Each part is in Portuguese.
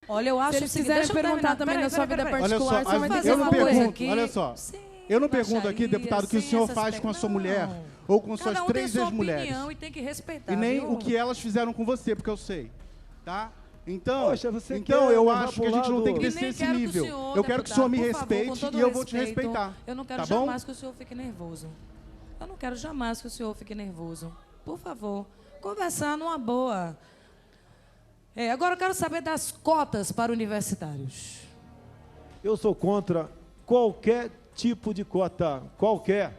Olha, eu acho Se eles o seguinte, quiserem deixa eu perguntar terminar. também da sua vida particular, você vai ter que eu fazer não uma coisa pergunto, aqui. Olha só, eu não pergunto aqui, deputado, o que o senhor faz com a sua mulher ou com suas 3 ex-mulheres. E tem que respeitar, E nem viu? o que elas fizeram com você, porque eu sei, tá? Então, Poxa, você então quer eu levar acho pro que a gente não tem que lado- descer nem esse quero que o nível. senhor, Eu quero que o senhor me deputado, por favor, com respeite todo e eu vou te respeito, respeitar. Eu não quero tá bom? jamais que o senhor fique nervoso. Eu não quero jamais que o senhor fique nervoso. Por favor, conversar numa boa. Agora eu quero saber das cotas para universitários. Eu sou contra qualquer tipo de cota, qualquer.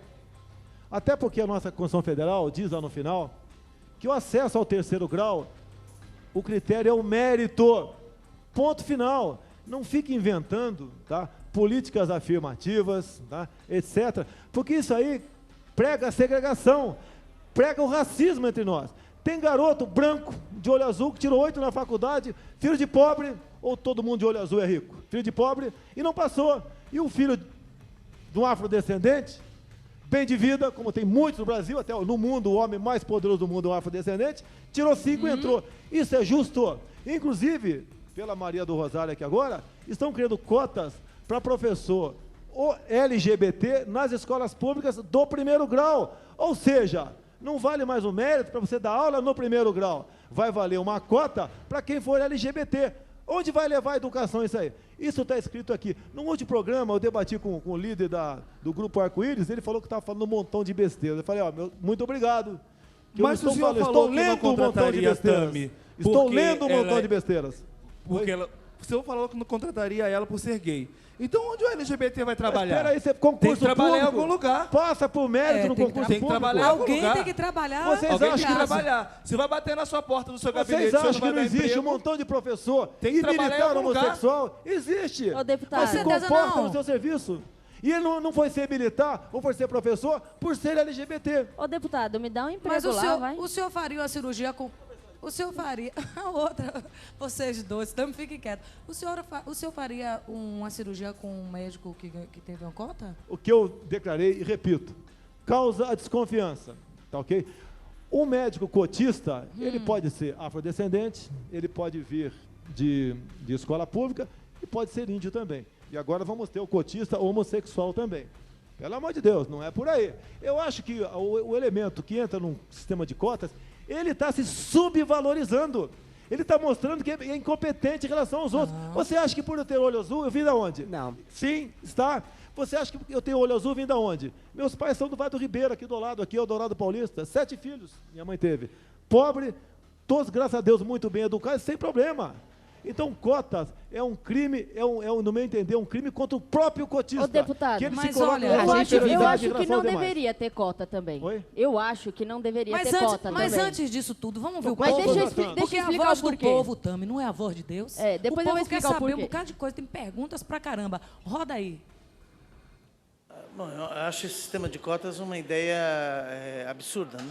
Até porque a nossa Constituição Federal diz lá no final que o acesso ao 3º grau, o critério é o mérito. Ponto final. Não fique inventando, tá, políticas afirmativas, tá, etc. Porque isso aí prega a segregação, prega o racismo entre nós. Tem garoto branco, de olho azul, que tirou 8 na faculdade, filho de pobre, ou todo mundo de olho azul é rico? Filho de pobre, e não passou. E o filho de um afrodescendente, bem de vida, como tem muitos no Brasil, até no mundo, o homem mais poderoso do mundo é um afrodescendente, tirou 5 e entrou. Isso é justo. Inclusive, pela Maria do Rosário aqui agora, estão criando cotas para professor LGBT nas escolas públicas do 1º grau. Ou seja, não vale mais o mérito para você dar aula no 1º grau. Vai valer uma cota para quem for LGBT. Onde vai levar a educação isso aí? Isso está escrito aqui. No último programa, eu debati com o líder do Grupo Arco-Íris, ele falou que estava falando um montão de besteira. Eu falei, muito obrigado. Mas o senhor falou estou que lendo não um montão de contrataria a besteiras. Tami Estou porque lendo um montão ela- de besteiras. Porque ela, o senhor falou que não contrataria ela por ser gay. Então onde o LGBT vai trabalhar? Espera aí, você concurso Tem que trabalhar em público, algum lugar. Passa por mérito no tem que concurso Tem que público. trabalhar em algum Alguém lugar. tem que trabalhar. Vocês Alguém acham tem que que- trabalhar. Você vai bater na sua porta do seu gabinete, Vocês o senhor acham que vai não dar existe emprego. um montão de professor Tem que e trabalhar em militar algum lugar. homossexual? Existe. Ô, deputado. Mas se Com certeza comporta não. no seu serviço. E ele não foi ser militar ou foi ser professor por ser LGBT. Ô, deputado, me dá um emprego Mas lá, vai. o senhor faria uma cirurgia com... O senhor faria... A outra, vocês dois, então fiquem quietos. O senhor faria uma cirurgia com um médico que teve uma cota? O que eu declarei e repito, causa a desconfiança, tá ok? Um médico cotista, ele pode ser afrodescendente, ele pode vir de escola pública e pode ser índio também. E agora vamos ter o cotista homossexual também. Pelo amor de Deus, não é por aí. Eu acho que o elemento que entra num sistema de cotas, ele está se subvalorizando. Ele está mostrando que é incompetente em relação aos outros. Você acha que por eu ter olho azul, eu vim da onde? Não. Sim, está. Você acha que eu tenho olho azul, vim da onde? Meus pais são do Vale do Ribeiro, aqui do lado, aqui é o Dourado Paulista. 7 filhos, minha mãe teve. Pobre, todos, graças a Deus, muito bem educados, sem problema. Então, cotas é um crime, no meu entender, um crime contra o próprio cotista. Ô, deputado, que ele mas se coloca olha, em Eu acho superioridade em que relação não aos demais. deveria ter cota também. Oi? Eu acho que não deveria ter cota Mas também. antes disso tudo, vamos ver o Mas povo. deixa eu votando. Porque a explicar voz o do porquê. povo, Tami, não é a voz de Deus. Depois o eu vou povo quer explicar o saber um porquê. bocado de coisa, tem perguntas pra caramba. Roda aí. Bom, eu acho esse sistema de cotas uma ideia absurda, né?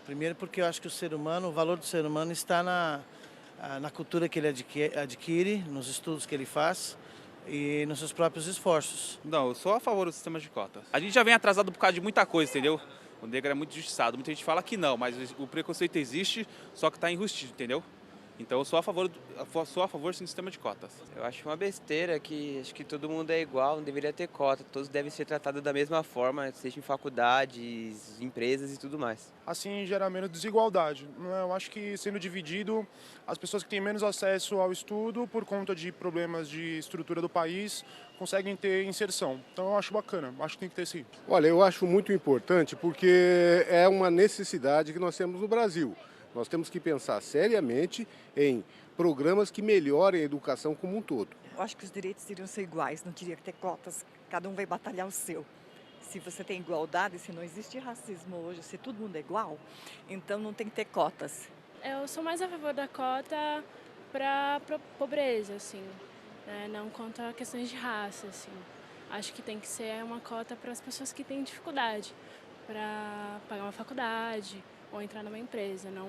Primeiro porque eu acho que o ser humano, o valor do ser humano está na cultura que ele adquire, nos estudos que ele faz e nos seus próprios esforços. Não, eu sou a favor do sistema de cotas. A gente já vem atrasado por causa de muita coisa, entendeu? O negro é muito injustiçado. Muita gente fala que não, mas o preconceito existe, só que está enrustido, entendeu? Então eu sou a favor do sistema de cotas. Eu acho uma besteira que acho que todo mundo é igual, não deveria ter cota. Todos devem ser tratados da mesma forma, seja em faculdades, empresas e tudo mais. Assim gera menos desigualdade. Eu acho que sendo dividido, as pessoas que têm menos acesso ao estudo por conta de problemas de estrutura do país conseguem ter inserção. Então eu acho bacana, acho que tem que ter sim. Olha, eu acho muito importante porque é uma necessidade que nós temos no Brasil. Nós temos que pensar seriamente em programas que melhorem a educação como um todo. Eu acho que os direitos deveriam ser iguais, não teria que ter cotas, cada um vai batalhar o seu. Se você tem igualdade, se não existe racismo hoje, se todo mundo é igual, então não tem que ter cotas. Eu sou mais a favor da cota para pobreza, assim, né? Não contra questões de raça, assim. Acho que tem que ser uma cota para as pessoas que têm dificuldade, para pagar uma faculdade ou entrar numa empresa, não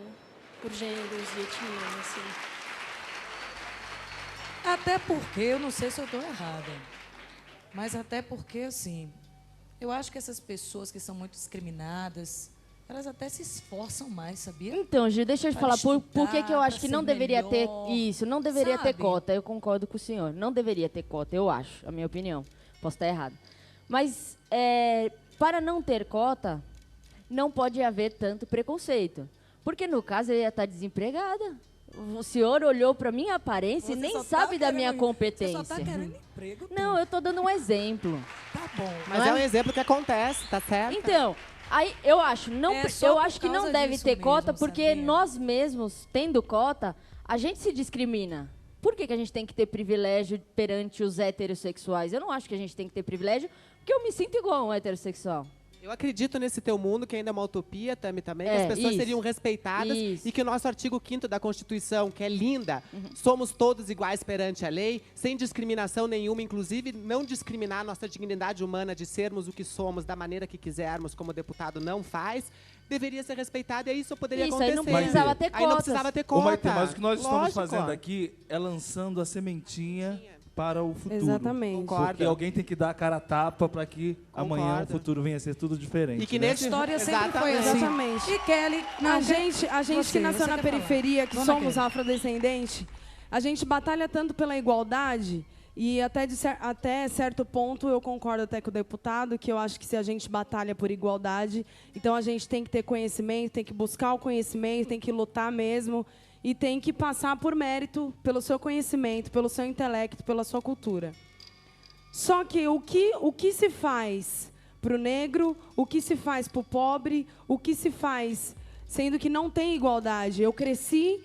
por gêneros e etnias, assim. Até porque, eu não sei se eu estou errada, mas até porque, assim, eu acho que essas pessoas que são muito discriminadas, elas até se esforçam mais, sabia? Então, Gil, deixa eu te falar, por que eu acho que não deveria ter isso, não deveria ter cota. Eu concordo com o senhor, não deveria ter cota, eu acho, a minha opinião. Posso estar errado. Mas, para não ter cota, não pode haver tanto preconceito. Porque, no caso, eu ia estar desempregada. O senhor olhou para minha aparência e nem sabe da minha competência. Você só tá querendo emprego. Não, eu tô dando um exemplo. Tá bom. Mas é um exemplo que acontece, tá certo? Então, aí eu acho, eu acho que não deve ter cota, porque nós mesmos, tendo cota, a gente se discrimina. Por que a gente tem que ter privilégio perante os heterossexuais? Eu não acho que a gente tem que ter privilégio, porque eu me sinto igual a um heterossexual. Eu acredito nesse teu mundo, que ainda é uma utopia, Tami, também, que as pessoas seriam respeitadas e que o nosso artigo 5º da Constituição, que é linda, somos todos iguais perante a lei, sem discriminação nenhuma, inclusive não discriminar a nossa dignidade humana de sermos o que somos da maneira que quisermos, como o deputado não faz, deveria ser respeitado e isso poderia acontecer. Aí não precisava ter Aí não precisava ter cota. Mas o que nós estamos fazendo aqui é lançando a sementinha para o futuro. Exatamente. Porque alguém tem que dar a cara a tapa para que amanhã o futuro venha a ser tudo diferente. E que A história sempre foi assim. Exatamente. E Kelly, A gente que nasceu na periferia, que somos afrodescendentes, a gente batalha tanto pela igualdade e até certo ponto eu concordo até com o deputado que eu acho que se a gente batalha por igualdade, então a gente tem que ter conhecimento, tem que buscar o conhecimento, tem que lutar mesmo. E tem que passar por mérito, pelo seu conhecimento, pelo seu intelecto, pela sua cultura. Só que o que se faz para o negro, o que se faz para o pobre, o que se faz, sendo que não tem igualdade. Eu cresci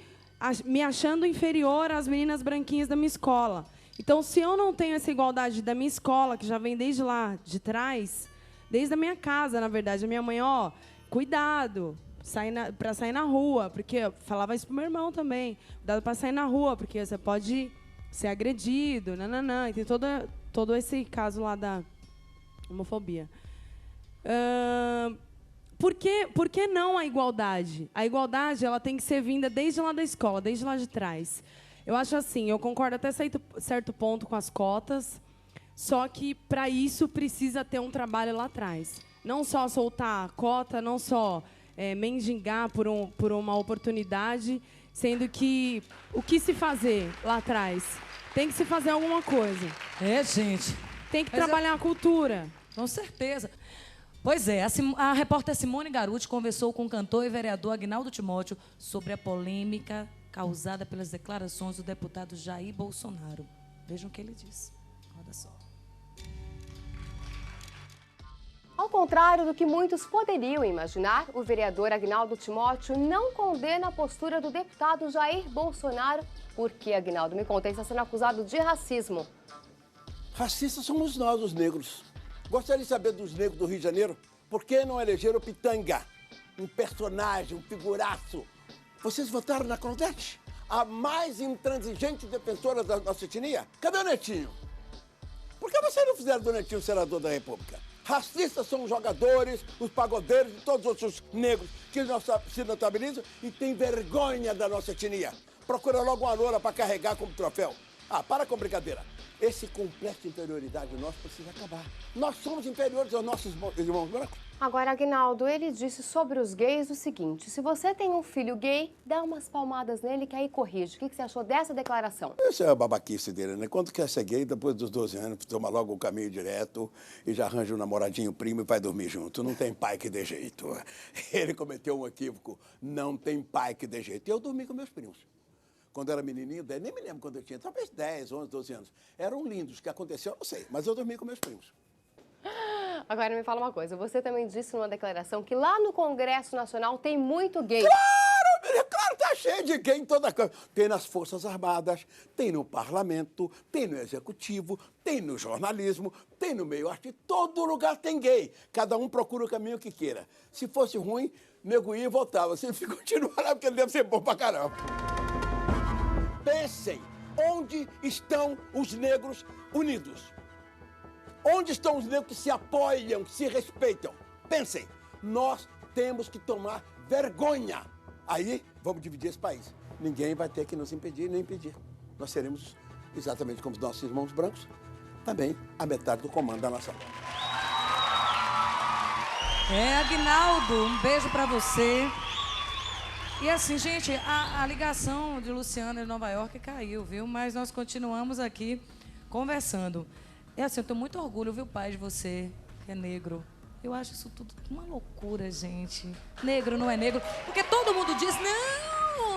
me achando inferior às meninas branquinhas da minha escola. Então, se eu não tenho essa igualdade da minha escola, que já vem desde lá de trás, desde a minha casa, na verdade, a minha mãe, cuidado. Para sair na rua, porque eu falava isso pro meu irmão também. Cuidado para sair na rua, porque você pode ser agredido, nananã. E tem todo esse caso lá da homofobia. Por que não a igualdade? A igualdade ela tem que ser vinda desde lá da escola, desde lá de trás. Eu acho assim, eu concordo até certo ponto com as cotas, só que para isso precisa ter um trabalho lá atrás. Não só soltar a cota, não só mendigar por uma oportunidade, sendo que o que se fazer lá atrás? Tem que se fazer alguma coisa. Gente. Tem que trabalhar a cultura. Com certeza. Pois é, a repórter Simone Garuti conversou com o cantor e vereador Agnaldo Timóteo sobre a polêmica causada pelas declarações do deputado Jair Bolsonaro. Vejam o que ele disse. Roda só. Ao contrário do que muitos poderiam imaginar, o vereador Agnaldo Timóteo não condena a postura do deputado Jair Bolsonaro, porque, Agnaldo, me conta, ele está sendo acusado de racismo. Racistas somos nós, os negros. Gostaria de saber dos negros do Rio de Janeiro, por que não elegeram o Pitanga? Um personagem, um figuraço. Vocês votaram na Claudete? A mais intransigente defensora da nossa etnia? Cadê o Netinho? Por que vocês não fizeram do Netinho senador da República? Racistas são os jogadores, os pagodeiros e todos os outros negros que se notabilizam e têm vergonha da nossa etnia. Procura logo uma loura para carregar como troféu. Para com brincadeira. Esse complexo de inferioridade nosso precisa acabar. Nós somos inferiores aos nossos irmãos brancos. Agora, Agnaldo, ele disse sobre os gays o seguinte: se você tem um filho gay, dá umas palmadas nele que aí corrige. O que você achou dessa declaração? Isso é a babaquice dele, né? Quando quer ser gay, depois dos 12 anos, toma logo o caminho direto e já arranja um namoradinho primo e vai dormir junto. Não tem pai que dê jeito. Ele cometeu um equívoco. Não tem pai que dê jeito. Eu dormi com meus primos. Quando eu era menininho, nem me lembro quando eu tinha, talvez 10, 11, 12 anos. Eram lindos. O que aconteceu, eu não sei, mas eu dormi com meus primos. Agora me fala uma coisa, você também disse numa declaração que lá no Congresso Nacional tem muito gay. Claro, tá cheio de gay em toda coisa. Tem nas Forças Armadas, tem no Parlamento, tem no Executivo, tem no jornalismo, tem no meio artístico, todo lugar tem gay. Cada um procura o caminho que queira. Se fosse ruim, nego ia e voltava. Se ele continuar lá, porque ele deve ser bom pra caramba. Pensem, onde estão os negros unidos? Onde estão os negros que se apoiam, que se respeitam? Pensem, nós temos que tomar vergonha. Aí, vamos dividir esse país. Ninguém vai ter que nos impedir nem impedir. Nós seremos, exatamente como os nossos irmãos brancos, também a metade do comando da nação. Aguinaldo, um beijo pra você. E assim, gente, a ligação de Luciana de Nova York caiu, viu? Mas nós continuamos aqui conversando. É assim, eu tenho muito orgulho, viu, pai, de você, que é negro. Eu acho isso tudo uma loucura, gente. Negro não é negro. Porque todo mundo diz,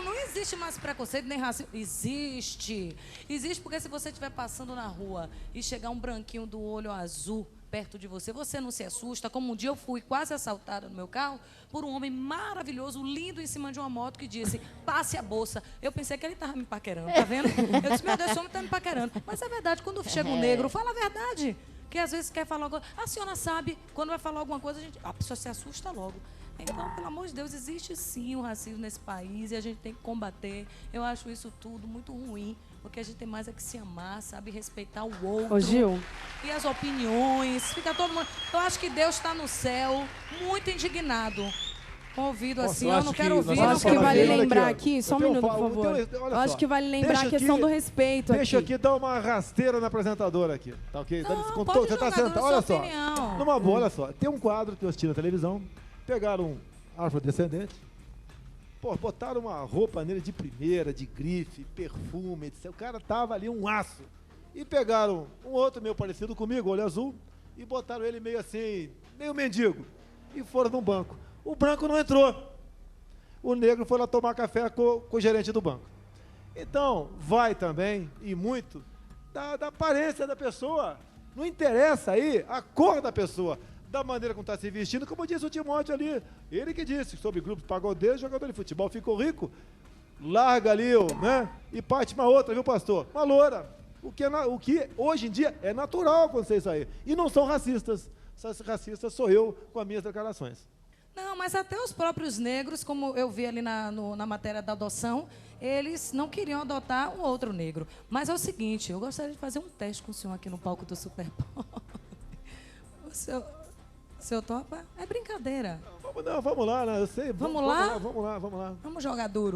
não existe mais preconceito nem racismo. Existe. Existe porque se você estiver passando na rua e chegar um branquinho do olho azul perto de você, você não se assusta. Como um dia eu fui quase assaltada no meu carro por um homem maravilhoso, lindo, em cima de uma moto que disse, passe a bolsa. Eu pensei que ele estava me paquerando, tá vendo? Eu disse, meu Deus, esse homem está me paquerando. Mas é verdade, quando chega um negro, fala a verdade. Que às vezes quer falar alguma coisa. A senhora sabe, quando vai falar alguma coisa, a pessoa se assusta logo. Então, pelo amor de Deus, existe sim o racismo nesse país e a gente tem que combater. Eu acho isso tudo muito ruim, porque a gente tem mais é que se amar, sabe? Respeitar o outro. Ô, Gil. E as opiniões. Fica todo mundo... Eu acho que Deus está no céu, muito indignado. Com ouvido assim, eu não quero ouvir. Eu acho que vale lembrar aqui, só um minuto, por favor. Eu acho que vale lembrar a questão do respeito aqui. Deixa aqui dar uma rasteira na apresentadora aqui, tá ok? Você tá sentado, olha só. Numa boa, olha só. Tem um quadro que eu assisti na televisão, pegaram um afrodescendente, botaram uma roupa nele de primeira, de grife, perfume, etc. O cara tava ali um aço. E pegaram um outro meio parecido comigo, olho azul, e botaram ele meio assim, meio mendigo. E foram num banco. O branco não entrou. O negro foi lá tomar café com o gerente do banco. Então, vai também, e muito, da aparência da pessoa. Não interessa aí a cor da pessoa, da maneira como está se vestindo, como disse o Timóteo ali. Ele que disse, sobre grupos pagodeiros, jogador de futebol ficou rico, larga ali, né? E parte uma outra, viu, pastor? Uma loura. O que hoje em dia é natural acontecer isso aí. E não são racistas. Racista sou eu com as minhas declarações. Não, mas até os próprios negros, como eu vi ali na matéria da adoção, eles não queriam adotar um outro negro. Mas é o seguinte, eu gostaria de fazer um teste com o senhor aqui no palco do Super Pop. O seu topa? É brincadeira. Vamos lá, né? Eu sei. Vamos lá? Vamos lá. Vamos jogar duro.